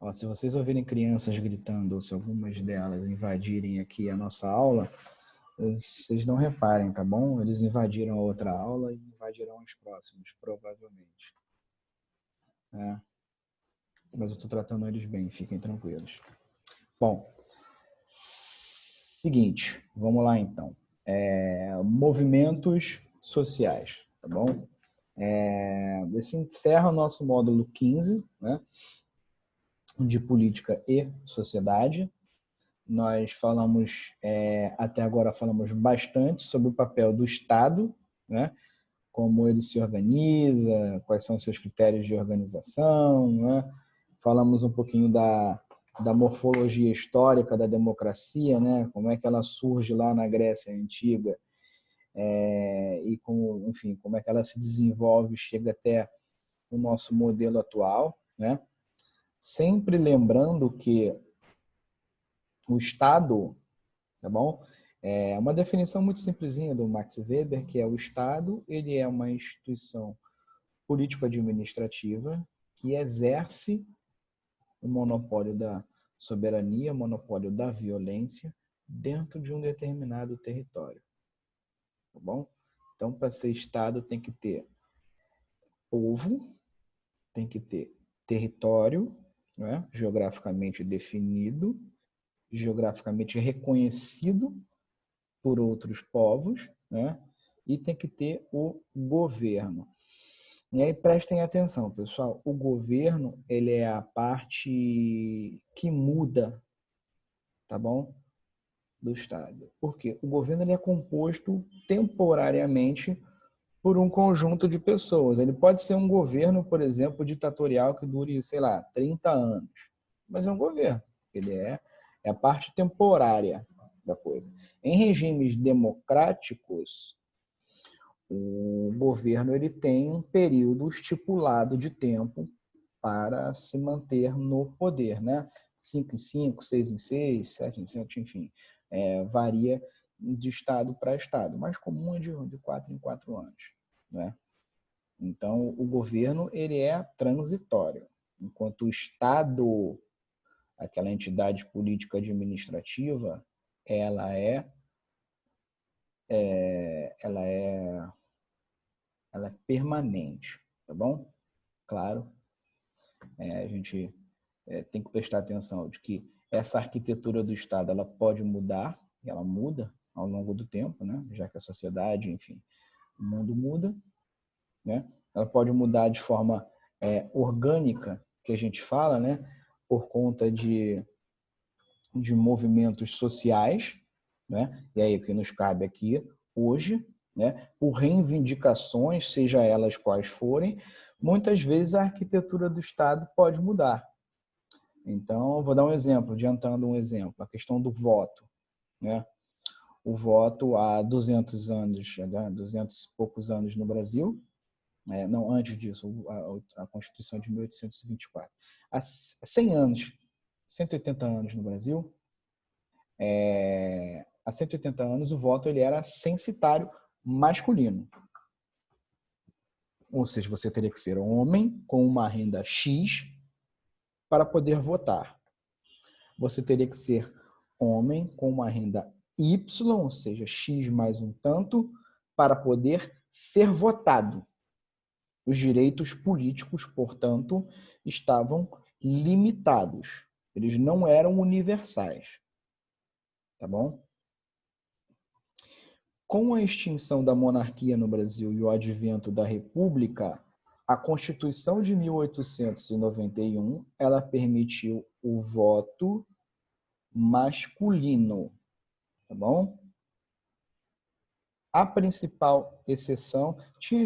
Ó, se vocês ouvirem crianças gritando, ou se algumas delas invadirem aqui a nossa aula, vocês não reparem, tá bom? Eles invadiram a outra aula e invadirão as próximas, provavelmente. É. Mas eu estou tratando eles bem, fiquem tranquilos. Bom, seguinte, vamos lá então. Movimentos sociais, tá bom? Esse encerra o nosso módulo 15, né, de política e sociedade. Nós falamos, até agora falamos bastante sobre o papel do Estado, né, como ele se organiza, quais são os seus critérios de organização, né? Falamos um pouquinho da morfologia histórica da democracia, né? Como é que ela surge lá na Grécia Antiga, e como, enfim, como é que ela se desenvolve, chega até o nosso modelo atual, né? Sempre lembrando que o Estado, tá bom? É uma definição muito simplesinha do Max Weber, que é o Estado, ele é uma instituição político-administrativa que exerce o monopólio da soberania, o monopólio da violência dentro de um determinado território, tá bom? Então, para ser Estado tem que ter povo, tem que ter território, né, geograficamente definido, geograficamente reconhecido por outros povos, né, e tem que ter o governo. E aí prestem atenção, pessoal, o governo, ele é a parte que muda, tá bom? Do Estado. Por quê? O governo ele é composto temporariamente por um conjunto de pessoas. Ele pode ser um governo, por exemplo, ditatorial que dure, sei lá, 30 anos. Mas é um governo. Ele é a parte temporária da coisa. Em regimes democráticos, o governo ele tem um período estipulado de tempo para se manter no poder, né? 5 em 5, 6 em 6, 7 em 7, enfim. Varia de estado para estado. O mais comum é de 4 em 4 anos, né? Então, o governo ele é transitório, enquanto o Estado, aquela entidade política administrativa, ela é, ela é ela é permanente, tá bom? Claro, a gente tem que prestar atenção de que essa arquitetura do Estado ela pode mudar, ela muda ao longo do tempo, né? Já que a sociedade, enfim, o mundo muda, né? Ela pode mudar de forma orgânica, que a gente fala, né? Por conta de movimentos sociais, né? E aí o que nos cabe aqui hoje, né? Por reivindicações, seja elas quais forem, muitas vezes a arquitetura do Estado pode mudar. Então, vou dar um exemplo, adiantando um exemplo, a questão do voto, né? O voto há 200 anos, 200 e poucos anos no Brasil, não, antes disso, a Constituição de 1824. Há 100 anos, 180 anos no Brasil, há 180 anos o voto ele era censitário masculino. Ou seja, você teria que ser homem com uma renda X para poder votar. Você teria que ser homem com uma renda Y, ou seja, X mais um tanto, para poder ser votado. Os direitos políticos, portanto, estavam limitados. Eles não eram universais. Tá bom? Com a extinção da monarquia no Brasil e o advento da República, a Constituição de 1891, ela permitiu o voto masculino, tá bom? A principal exceção, tinha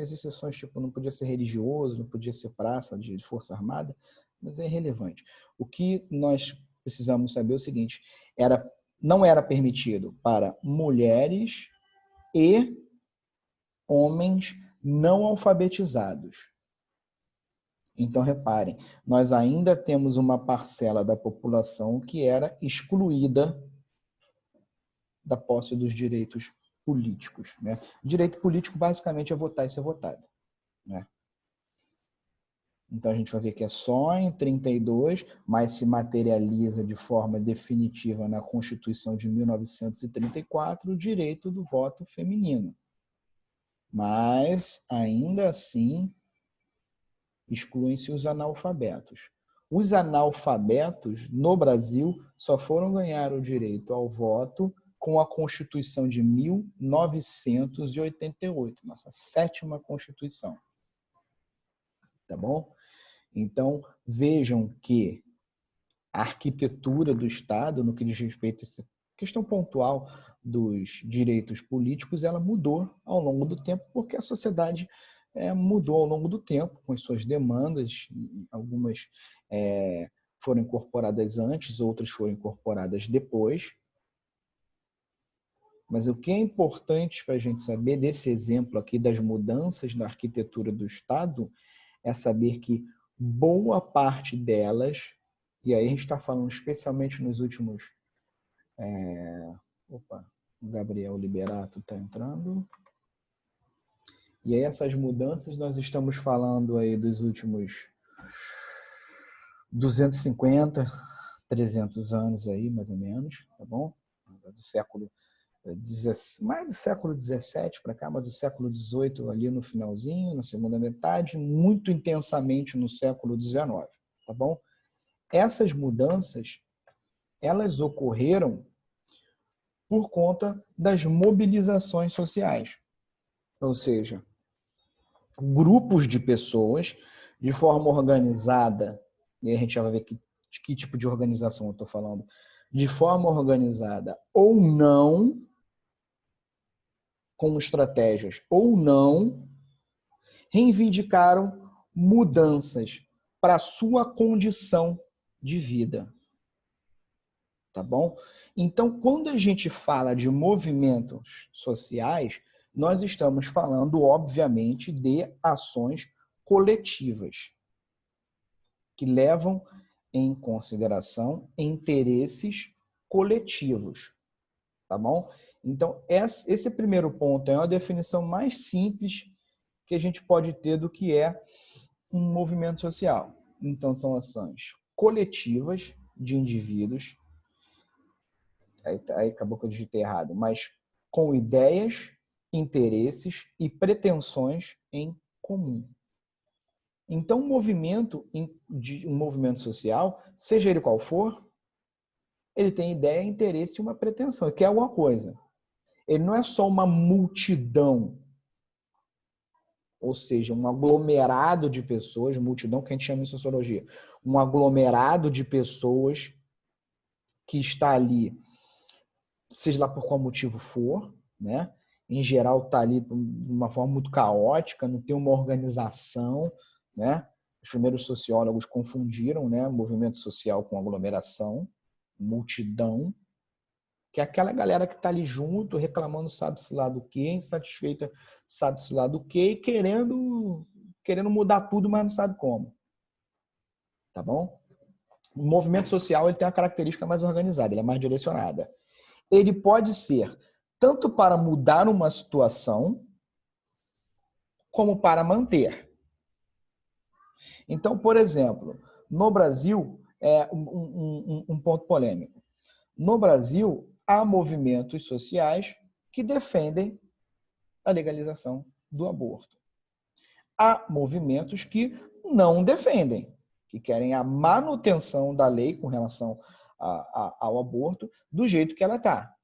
as exceções, tipo, não podia ser religioso, não podia ser praça de força armada, mas é irrelevante. O que nós precisamos saber é o seguinte, não era permitido para mulheres e homens não alfabetizados. Então, reparem, nós ainda temos uma parcela da população que era excluída da posse dos direitos políticos, né? Direito político, basicamente, é votar e ser votado, né? Então, a gente vai ver que é só em 32, mas se materializa de forma definitiva na Constituição de 1934 o direito do voto feminino. Mas, ainda assim, excluem-se os analfabetos. Os analfabetos, no Brasil, só foram ganhar o direito ao voto com a Constituição de 1988, nossa 7ª Constituição. Tá bom? Então, vejam que a arquitetura do Estado, no que diz respeito a essa questão pontual dos direitos políticos, ela mudou ao longo do tempo, porque a sociedade mudou ao longo do tempo, com as suas demandas, algumas foram incorporadas antes, outras foram incorporadas depois. Mas o que é importante para a gente saber desse exemplo aqui das mudanças na arquitetura do Estado é saber que boa parte delas, e aí a gente está falando especialmente nos últimos... Opa, o Gabriel Liberato está entrando. E aí essas mudanças nós estamos falando aí dos últimos 250, 300 anos aí, mais ou menos, tá bom? Do século mais do século XVII para cá, mas do século XVIII ali no finalzinho, na segunda metade, muito intensamente no século XIX, tá bom? Essas mudanças, elas ocorreram por conta das mobilizações sociais, ou seja, grupos de pessoas de forma organizada, e a gente já vai ver de que tipo de organização eu estou falando, de forma organizada ou não, com estratégias ou não, reivindicaram mudanças para a sua condição de vida. Tá bom? Então, quando a gente fala de movimentos sociais, nós estamos falando, obviamente, de ações coletivas, que levam em consideração interesses coletivos. Tá bom? Então, esse primeiro ponto é uma definição mais simples que a gente pode ter do que é um movimento social. Então, são ações coletivas de indivíduos, aí acabou que eu digitei errado, mas com ideias, interesses e pretensões em comum. Então, um movimento social, seja ele qual for, ele tem ideia, interesse e uma pretensão, ele quer alguma coisa. Ele não é só uma multidão, ou seja, um aglomerado de pessoas, multidão que a gente chama em sociologia, um aglomerado de pessoas que está ali, seja lá por qual motivo for, né? Em geral está ali de uma forma muito caótica, não tem uma organização, né? Os primeiros sociólogos confundiram, né, movimento social com aglomeração, multidão, que é aquela galera que está ali junto, reclamando sabe-se lá do quê, insatisfeita sabe-se lá do quê, e querendo mudar tudo, mas não sabe como. Tá bom? O movimento social ele tem uma característica mais organizada, ele é mais direcionada. Ele pode ser tanto para mudar uma situação, como para manter. Então, por exemplo, no Brasil, um ponto polêmico. No Brasil, há movimentos sociais que defendem a legalização do aborto. Há movimentos que não defendem, que querem a manutenção da lei com relação ao aborto do jeito que ela está.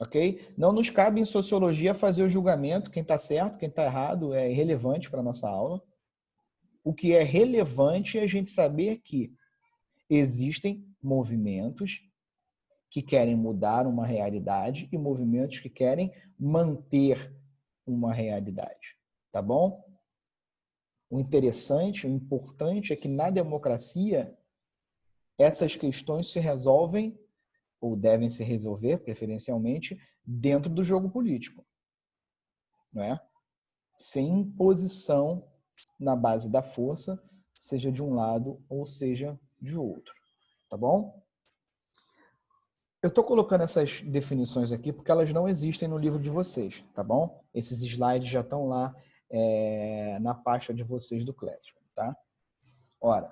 Ok? Não nos cabe em sociologia fazer o julgamento, quem está certo, quem está errado, é irrelevante para a nossa aula. O que é relevante é a gente saber que existem movimentos que querem mudar uma realidade e movimentos que querem manter uma realidade. Tá bom? O interessante, o importante é que na democracia essas questões se resolvem ou devem se resolver, preferencialmente, dentro do jogo político. Não é? Sem imposição na base da força, seja de um lado ou seja de outro. Tá bom? Eu estou colocando essas definições aqui porque elas não existem no livro de vocês, tá bom? Esses slides já estão lá na pasta de vocês do Classroom, tá? Ora,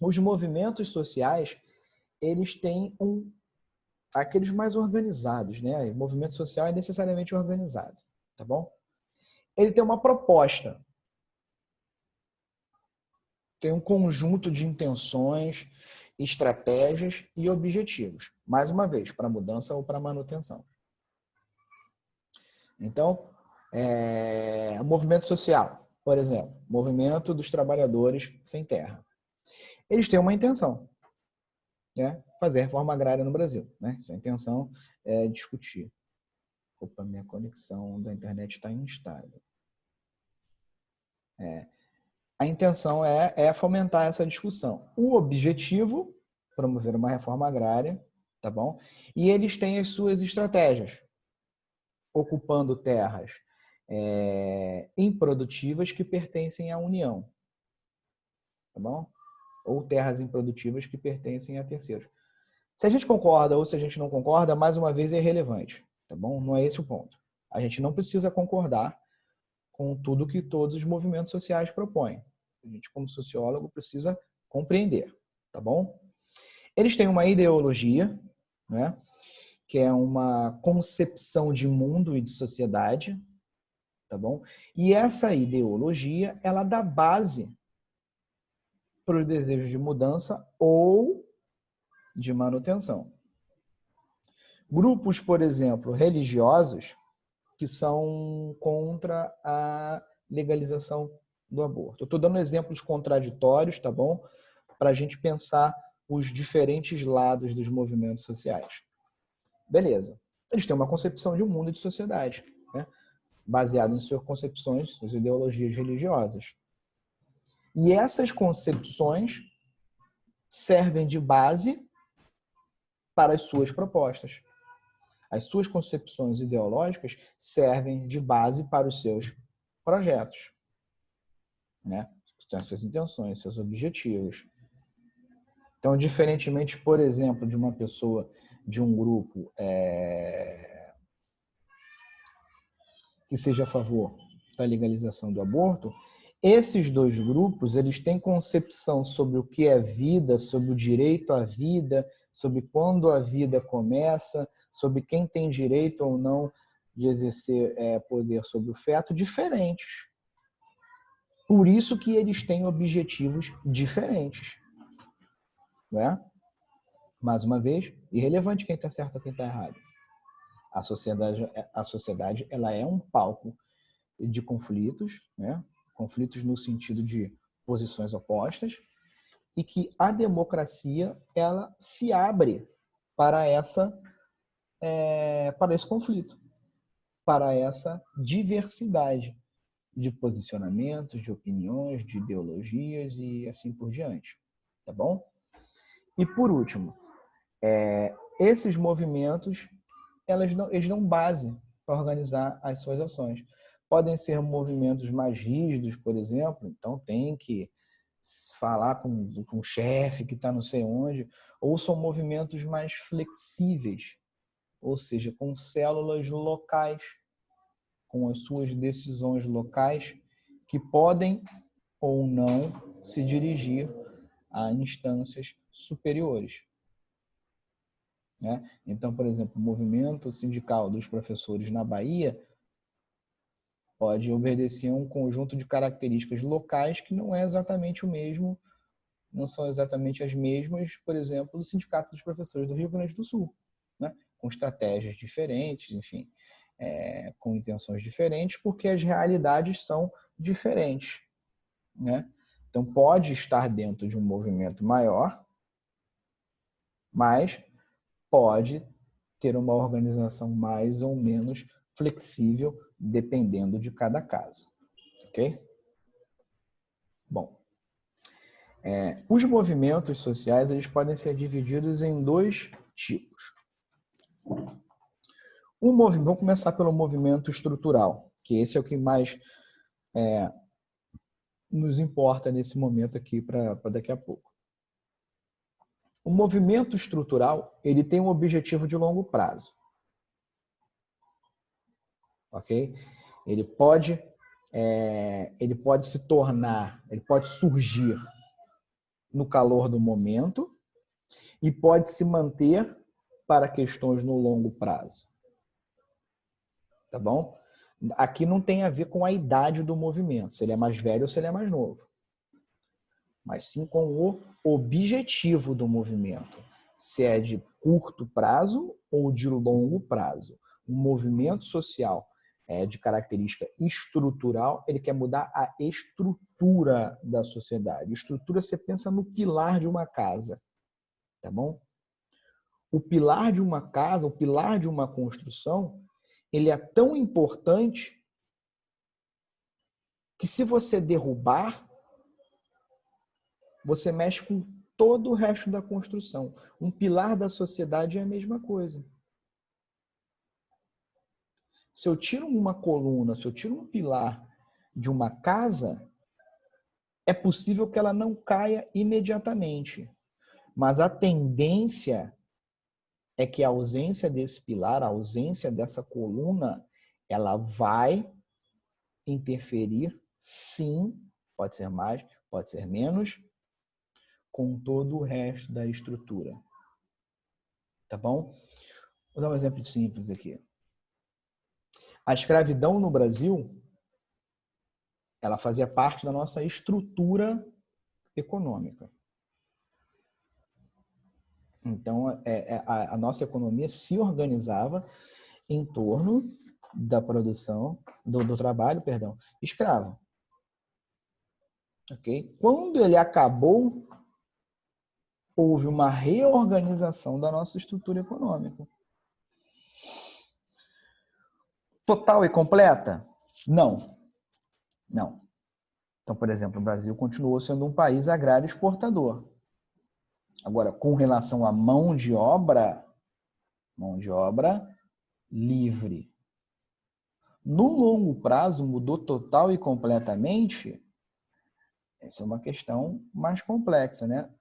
os movimentos sociais, eles têm aqueles mais organizados, né? O movimento social é necessariamente organizado, tá bom? Ele tem uma proposta, tem um conjunto de intenções, estratégias e objetivos. Mais uma vez, para mudança ou para manutenção. Então, o movimento social, por exemplo, movimento dos trabalhadores sem terra. Eles têm uma intenção, né? Fazer reforma agrária no Brasil, né? Sua intenção é discutir. Opa, minha conexão da internet está instável. A intenção é fomentar essa discussão. O objetivo, promover uma reforma agrária, tá bom? E eles têm as suas estratégias, ocupando terras improdutivas que pertencem à União, tá bom? Ou terras improdutivas que pertencem a terceiros. Se a gente concorda ou se a gente não concorda, mais uma vez é irrelevante, tá bom? Não é esse o ponto. A gente não precisa concordar com tudo que todos os movimentos sociais propõem. A gente, como sociólogo, precisa compreender, tá bom? Eles têm uma ideologia, né, que é uma concepção de mundo e de sociedade, tá bom? E essa ideologia, ela dá base para os desejos de mudança ou de manutenção. Grupos, por exemplo, religiosos, que são contra a legalização do aborto. Eu estou dando exemplos contraditórios, tá bom? Para a gente pensar os diferentes lados dos movimentos sociais. Beleza. Eles têm uma concepção de um mundo e de sociedade, né? Baseado em suas concepções, suas ideologias religiosas. E essas concepções servem de base para as suas propostas. As suas concepções ideológicas servem de base para os seus projetos, né? As suas intenções, seus objetivos. Então, diferentemente, por exemplo, de uma pessoa, de um grupo que seja a favor da legalização do aborto, esses dois grupos, eles têm concepção sobre o que é vida, sobre o direito à vida, sobre quando a vida começa, sobre quem tem direito ou não de exercer poder sobre o feto, diferentes. Por isso que eles têm objetivos diferentes. Né? Mais uma vez, irrelevante quem está certo ou quem está errado. A sociedade ela é um palco de conflitos, né? Conflitos no sentido de posições opostas, e que a democracia ela se abre para esse conflito, para essa diversidade de posicionamentos, de opiniões, de ideologias e assim por diante, tá bom? E por último, esses movimentos eles dão base para organizar as suas ações. Podem ser movimentos mais rígidos, por exemplo, então tem que falar com o chefe que está não sei onde, ou são movimentos mais flexíveis, ou seja, com células locais, com as suas decisões locais, que podem ou não se dirigir a instâncias superiores. Né? Então, por exemplo, o movimento sindical dos professores na Bahia pode obedecer a um conjunto de características locais que não é exatamente o mesmo, não são exatamente as mesmas, por exemplo, do Sindicato dos Professores do Rio Grande do Sul, né? Com estratégias diferentes, enfim, com intenções diferentes, porque as realidades são diferentes. Né? Então, pode estar dentro de um movimento maior, mas pode ter uma organização mais ou menos flexível, dependendo de cada caso. Ok? Bom, os movimentos sociais eles podem ser divididos em dois tipos. Vamos começar pelo movimento estrutural, que esse é o que mais nos importa nesse momento aqui para daqui a pouco. O movimento estrutural ele tem um objetivo de longo prazo. Ok? Ele pode ele pode se tornar, ele pode surgir no calor do momento e pode se manter para questões no longo prazo. Tá bom? Aqui não tem a ver com a idade do movimento, se ele é mais velho ou se ele é mais novo. Mas sim com o objetivo do movimento. Se é de curto prazo ou de longo prazo. Um movimento social de característica estrutural, ele quer mudar a estrutura da sociedade. Estrutura, você pensa no pilar de uma casa. Tá bom? O pilar de uma casa, o pilar de uma construção, ele é tão importante que se você derrubar, você mexe com todo o resto da construção. Um pilar da sociedade é a mesma coisa. Se eu tiro uma coluna, se eu tiro um pilar de uma casa, é possível que ela não caia imediatamente. Mas a tendência é que a ausência desse pilar, a ausência dessa coluna, ela vai interferir, sim, pode ser mais, pode ser menos, com todo o resto da estrutura. Tá bom? Vou dar um exemplo simples aqui. A escravidão no Brasil, ela fazia parte da nossa estrutura econômica. Então, a nossa economia se organizava em torno da produção, do trabalho, perdão, escravo. Okay? Quando ele acabou, houve uma reorganização da nossa estrutura econômica. Total e completa? Não. Não. Então, por exemplo, o Brasil continuou sendo um país agrário exportador. Agora, com relação à mão de obra livre. No longo prazo, mudou total e completamente? Essa é uma questão mais complexa, né?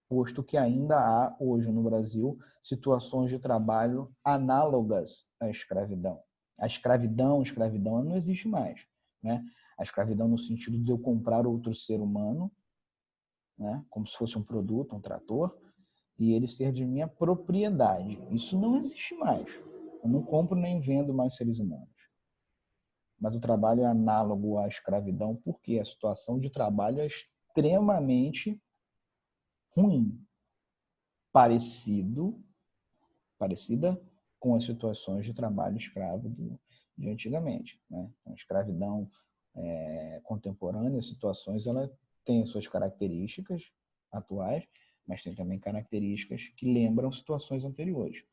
Posto que ainda há, hoje no Brasil, situações de trabalho análogas à escravidão. A escravidão não existe mais, né? A escravidão no sentido de eu comprar outro ser humano, né? Como se fosse um produto, um trator, e ele ser de minha propriedade. Isso não existe mais. Eu não compro nem vendo mais seres humanos. Mas o trabalho é análogo à escravidão porque a situação de trabalho é extremamente ruim, parecida com as situações de trabalho escravo de antigamente, né? A escravidão contemporânea, as situações, ela tem suas características atuais, mas tem também características que lembram situações anteriores.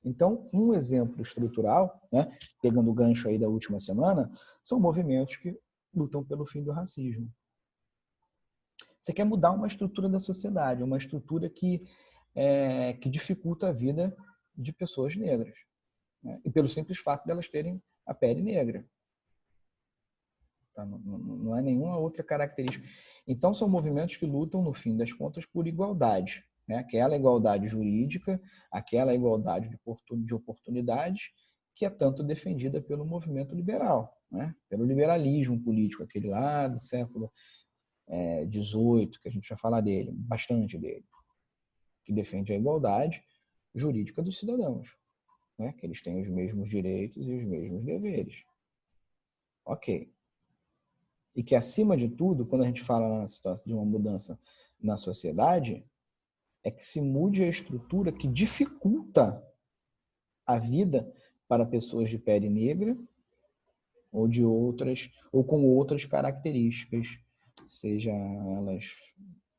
Então, um exemplo estrutural, né, pegando o gancho aí da última semana, são movimentos que lutam pelo fim do racismo. Você quer mudar uma estrutura da sociedade, uma estrutura que dificulta a vida de pessoas negras, né? E pelo simples fato de elas terem a pele negra. Tá? Não é nenhuma outra característica. Então, são movimentos que lutam, no fim das contas, por igualdade, né? Aquela igualdade jurídica, aquela igualdade de oportunidades que é tanto defendida pelo movimento liberal, né? Pelo liberalismo político, aquele lá do século XVIII, que a gente já fala dele, bastante dele, que defende a igualdade jurídica dos cidadãos, né? Que eles têm os mesmos direitos e os mesmos deveres. Ok. E que, acima de tudo, quando a gente fala na situação de uma mudança na sociedade, é que se mude a estrutura que dificulta a vida para pessoas de pele negra ou de outras, ou com outras características, seja elas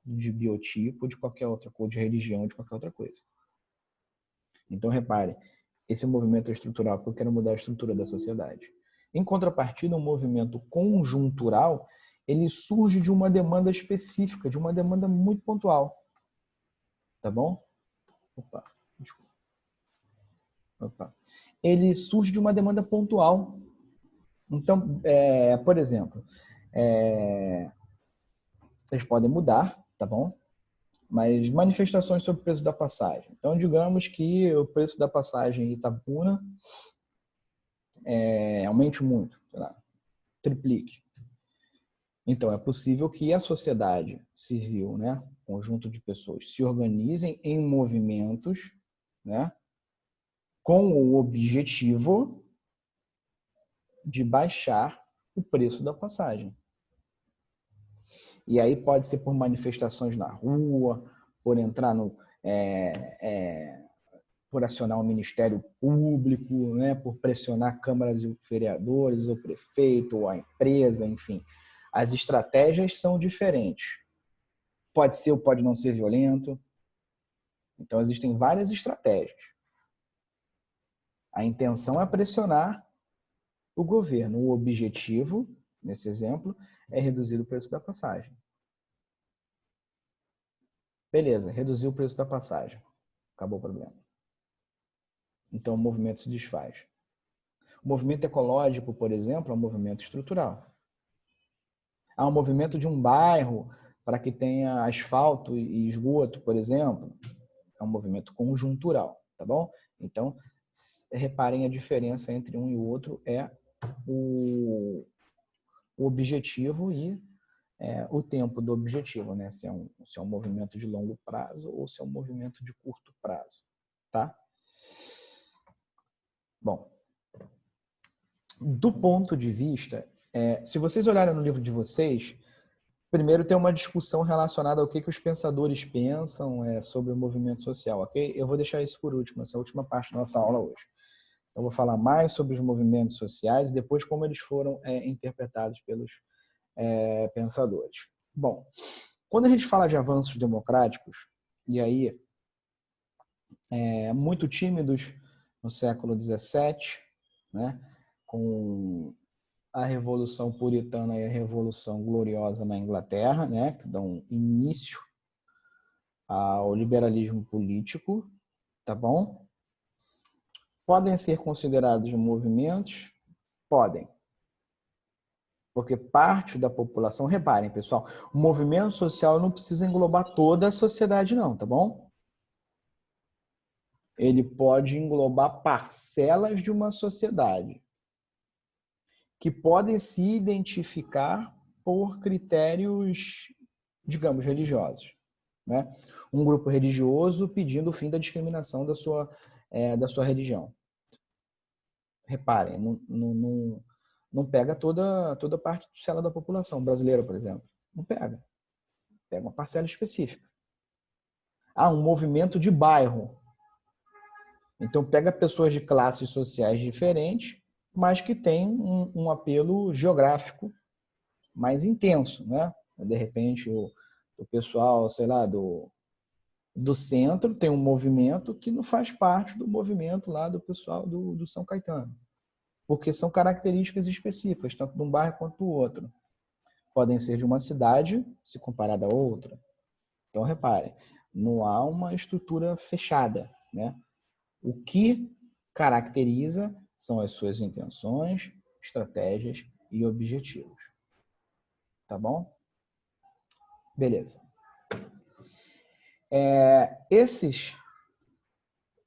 de biotipo, de qualquer outra cor, de religião, de qualquer outra coisa. Então, repare, esse movimento é estrutural porque eu quero mudar a estrutura da sociedade. Em contrapartida, um movimento conjuntural, ele surge de uma demanda específica, de uma demanda muito pontual. Tá bom? Opa, desculpa. Opa. Ele surge de uma demanda pontual. Então, por exemplo, eles podem mudar, tá bom? Mas manifestações sobre o preço da passagem. Então, digamos que o preço da passagem em Itabuna aumente muito, sei lá, triplique. Então, é possível que a sociedade civil, né, conjunto de pessoas, se organizem em movimentos, né, com o objetivo de baixar o preço da passagem. E aí pode ser por manifestações na rua, por entrar no... por acionar o Ministério Público, né, por pressionar a Câmara de Vereadores, o prefeito, ou a empresa, enfim. As estratégias são diferentes. Pode ser ou pode não ser violento. Então, existem várias estratégias. A intenção é pressionar o governo. O objetivo, nesse exemplo, é reduzir o preço da passagem. Beleza, reduzir o preço da passagem. Acabou o problema. Então, o movimento se desfaz. O movimento ecológico, por exemplo, é um movimento estrutural. Há um movimento de um bairro para que tenha asfalto e esgoto, por exemplo. É um movimento conjuntural, tá bom? Então, reparem a diferença entre um e o outro é o objetivo e o tempo do objetivo, né? Se é um movimento de longo prazo ou se é um movimento de curto prazo, tá? Bom, do ponto de vista, se vocês olharem no livro de vocês, primeiro tem uma discussão relacionada ao que os pensadores pensam sobre o movimento social, ok? Eu vou deixar isso por último, essa última parte da nossa aula hoje. Então, vou falar mais sobre os movimentos sociais e depois como eles foram interpretados pelos pensadores. Bom, quando a gente fala de avanços democráticos, e aí muito tímidos no século XVII, né, com a Revolução Puritana e a Revolução Gloriosa na Inglaterra, né, que dão início ao liberalismo político, tá bom? Podem ser considerados movimentos? Podem. Porque parte da população, reparem, pessoal, o movimento social não precisa englobar toda a sociedade não, tá bom? Ele pode englobar parcelas de uma sociedade que podem se identificar por critérios, digamos, religiosos, né? Um grupo religioso pedindo o fim da discriminação da sua religião. Reparem, não pega toda a parcela da população brasileira, por exemplo. Não pega. Pega uma parcela específica. Um movimento de bairro. Então, pega pessoas de classes sociais diferentes, mas que têm um apelo geográfico mais intenso, né? De repente, o pessoal, sei lá, do centro tem um movimento que não faz parte do movimento lá do pessoal do São Caetano. Porque são características específicas, tanto de um bairro quanto do outro. Podem ser de uma cidade, se comparada a outra. Então, reparem, não há uma estrutura fechada, né? O que caracteriza são as suas intenções, estratégias e objetivos. Tá bom? Beleza. Esses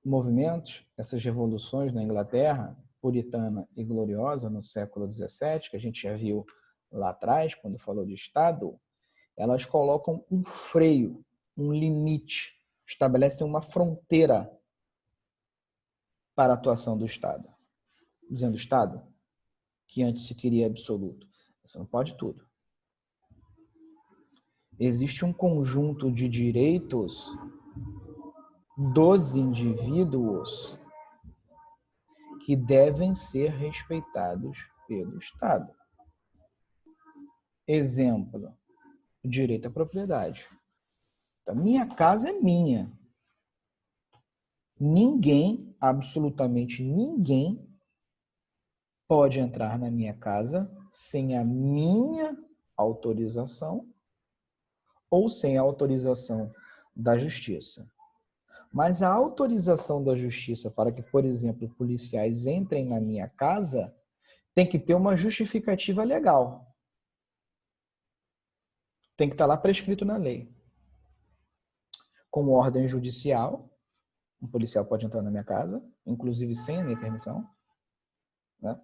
movimentos, essas revoluções na Inglaterra, puritana e gloriosa no século XVII, que a gente já viu lá atrás, quando falou de Estado, elas colocam um freio, um limite, estabelecem uma fronteira para a atuação do Estado. Dizendo Estado, que antes se queria absoluto. Você não pode tudo. Existe um conjunto de direitos dos indivíduos que devem ser respeitados pelo Estado. Exemplo, o direito à propriedade. Então, minha casa é minha. Ninguém, absolutamente ninguém, pode entrar na minha casa sem a minha autorização ou sem a autorização da justiça. Mas a autorização da justiça para que, por exemplo, policiais entrem na minha casa tem que ter uma justificativa legal. Tem que estar lá prescrito na lei. Como ordem judicial, um policial pode entrar na minha casa, inclusive sem a minha permissão, né?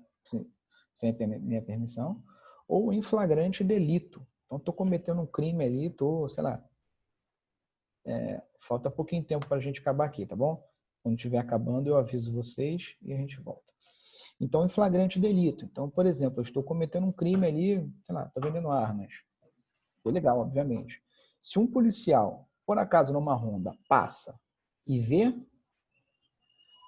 Sem a minha permissão. ou em flagrante delito. Então, estou cometendo um crime ali, estou, sei lá, falta pouquinho tempo para a gente acabar aqui, tá bom? Quando estiver acabando, eu aviso vocês e a gente volta. Então, em flagrante delito. Então, por exemplo, eu estou cometendo um crime ali, sei lá, estou vendendo armas. Ilegal, obviamente. Se um policial, por acaso numa ronda, passa e vê,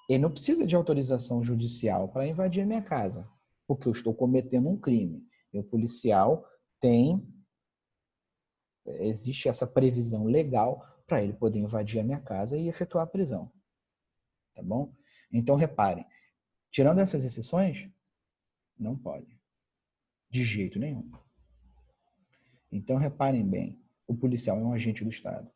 ele não precisa de autorização judicial para invadir a minha casa, porque eu estou cometendo um crime. E o policial existe essa previsão legal para ele poder invadir a minha casa e efetuar a prisão. Tá bom? Então, reparem, tirando essas exceções, não pode. De jeito nenhum. Então, reparem bem, o policial é um agente do Estado.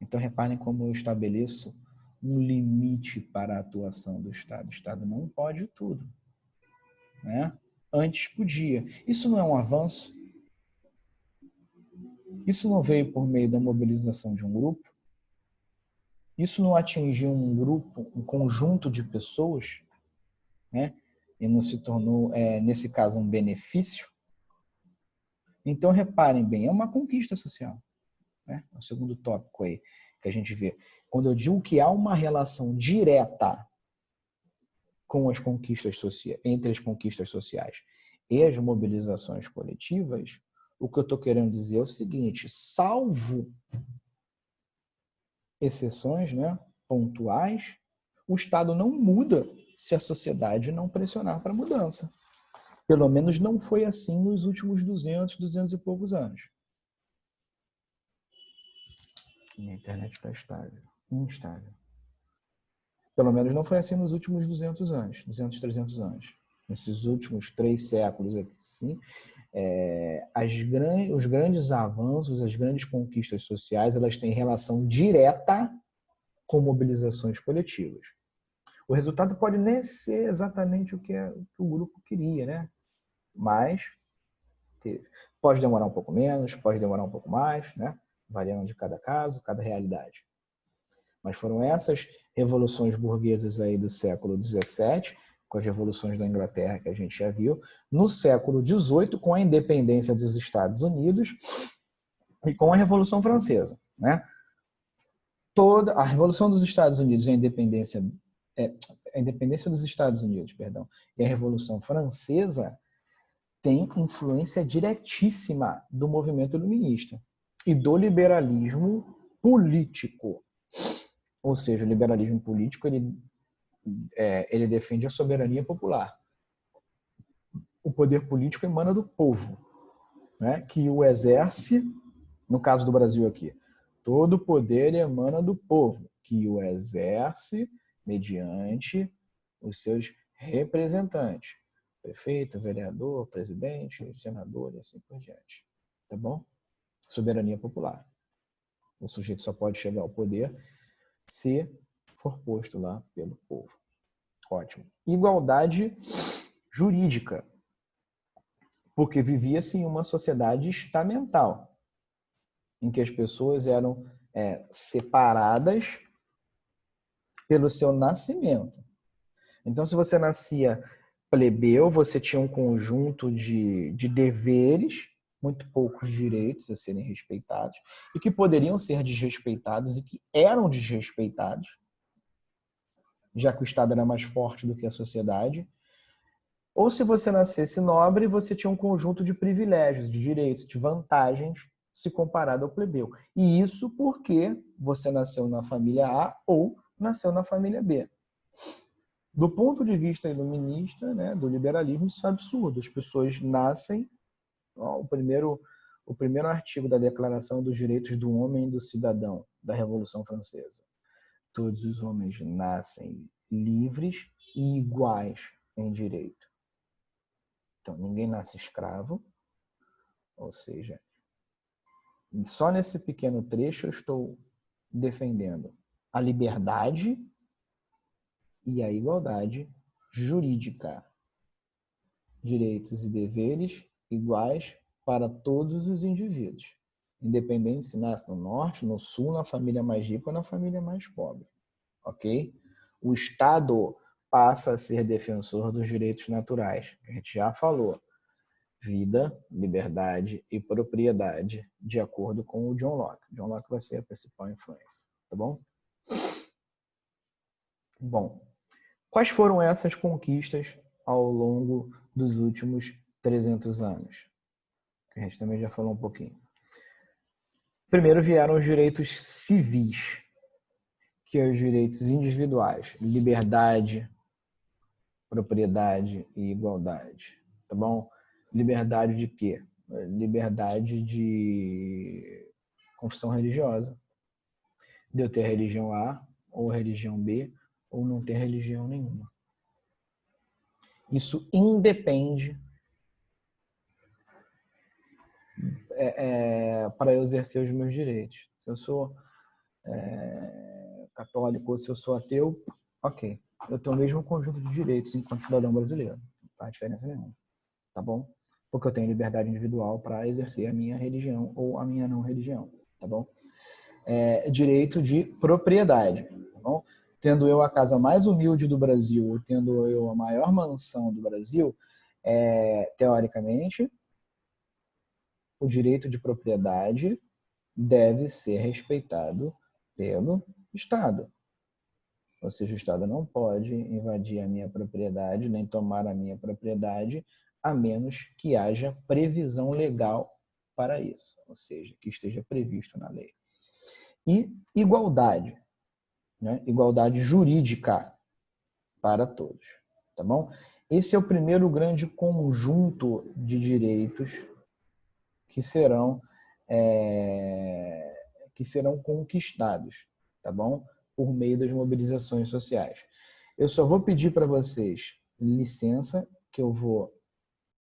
Então, reparem como eu estabeleço um limite para a atuação do Estado. O Estado não pode tudo, né? Antes podia. Isso não é um avanço? Isso não veio por meio da mobilização de um grupo? Isso não atingiu um grupo, um conjunto de pessoas, né? E não se tornou, nesse caso, um benefício? Então, reparem bem, é uma conquista social. Né? É o segundo tópico aí que a gente vê. Quando eu digo que há uma relação direta com as conquistas sociais, entre as conquistas sociais e as mobilizações coletivas, o que eu estou querendo dizer é o seguinte: salvo exceções, né, pontuais, o Estado não muda se a sociedade não pressionar para a mudança. Pelo menos não foi assim nos últimos 200 e poucos anos. Minha internet está estável, instável. Pelo menos não foi assim nos últimos 200 anos, 200, 300 anos. Nesses últimos 3 séculos aqui, sim, os grandes avanços, as grandes conquistas sociais, elas têm relação direta com mobilizações coletivas. O resultado pode nem ser exatamente o que o grupo queria, né? Mas pode demorar um pouco menos, pode demorar um pouco mais, né? Variando de cada caso, cada realidade. Mas foram essas revoluções burguesas aí do século XVII, com as revoluções da Inglaterra que a gente já viu, no século XVIII, com a independência dos Estados Unidos e com a Revolução Francesa, né? Toda a Revolução dos Estados Unidos e a independência dos Estados Unidos, perdão, e a Revolução Francesa tem influência diretíssima do movimento iluminista e do liberalismo político. Ou seja, o liberalismo político ele defende a soberania popular. O poder político emana do povo, né, que o exerce, no caso do Brasil aqui, todo o poder emana do povo, que o exerce mediante os seus representantes. Prefeito, vereador, presidente, senador e assim por diante. Tá bom? Soberania popular. O sujeito só pode chegar ao poder se for posto lá pelo povo. Ótimo. Igualdade jurídica. Porque vivia-se em uma sociedade estamental, em que as pessoas eram separadas pelo seu nascimento. Então, se você nascia plebeu, você tinha um conjunto de deveres, muito poucos direitos a serem respeitados, e que poderiam ser desrespeitados e que eram desrespeitados, já que o Estado era mais forte do que a sociedade. Ou se você nascesse nobre, você tinha um conjunto de privilégios, de direitos, de vantagens se comparado ao plebeu. E isso porque você nasceu na família A ou nasceu na família B. Do ponto de vista iluminista, né, do liberalismo, isso é absurdo. As pessoas nascem... O primeiro artigo da Declaração dos Direitos do Homem e do Cidadão, da Revolução Francesa. Todos os homens nascem livres e iguais em direito. Então, ninguém nasce escravo, ou seja, só nesse pequeno trecho eu estou defendendo a liberdade e a igualdade jurídica. Direitos e deveres iguais para todos os indivíduos, independente se nasce no norte, no sul, na família mais rica ou na família mais pobre. Ok? O Estado passa a ser defensor dos direitos naturais, que a gente já falou. vida, liberdade e propriedade, de acordo com o John Locke. John Locke vai ser a principal influência, tá bom? Bom, quais foram essas conquistas ao longo dos últimos 300 anos? A gente também já falou um pouquinho. Primeiro vieram os direitos civis, que são os direitos individuais, liberdade, propriedade e igualdade, tá bom? Liberdade de quê? Liberdade de confissão religiosa. De eu ter religião A ou religião B ou não ter religião nenhuma. Isso independe para eu exercer os meus direitos. Se eu sou católico ou se eu sou ateu, ok. Eu tenho o mesmo conjunto de direitos enquanto cidadão brasileiro. Não faz diferença nenhuma. Tá bom? Porque eu tenho liberdade individual para exercer a minha religião ou a minha não religião. Tá bom? Direito de propriedade. Tá bom? Tendo eu a casa mais humilde do Brasil, ou tendo eu a maior mansão do Brasil, teoricamente, o direito de propriedade deve ser respeitado pelo Estado. Ou seja, o Estado não pode invadir a minha propriedade, nem tomar a minha propriedade, a menos que haja previsão legal para isso, ou seja, que esteja previsto na lei. E igualdade, né? Igualdade jurídica para todos, tá bom? Esse é o primeiro grande conjunto de direitos que serão conquistados, tá bom? Por meio das mobilizações sociais. Eu só vou pedir para vocês licença, que eu vou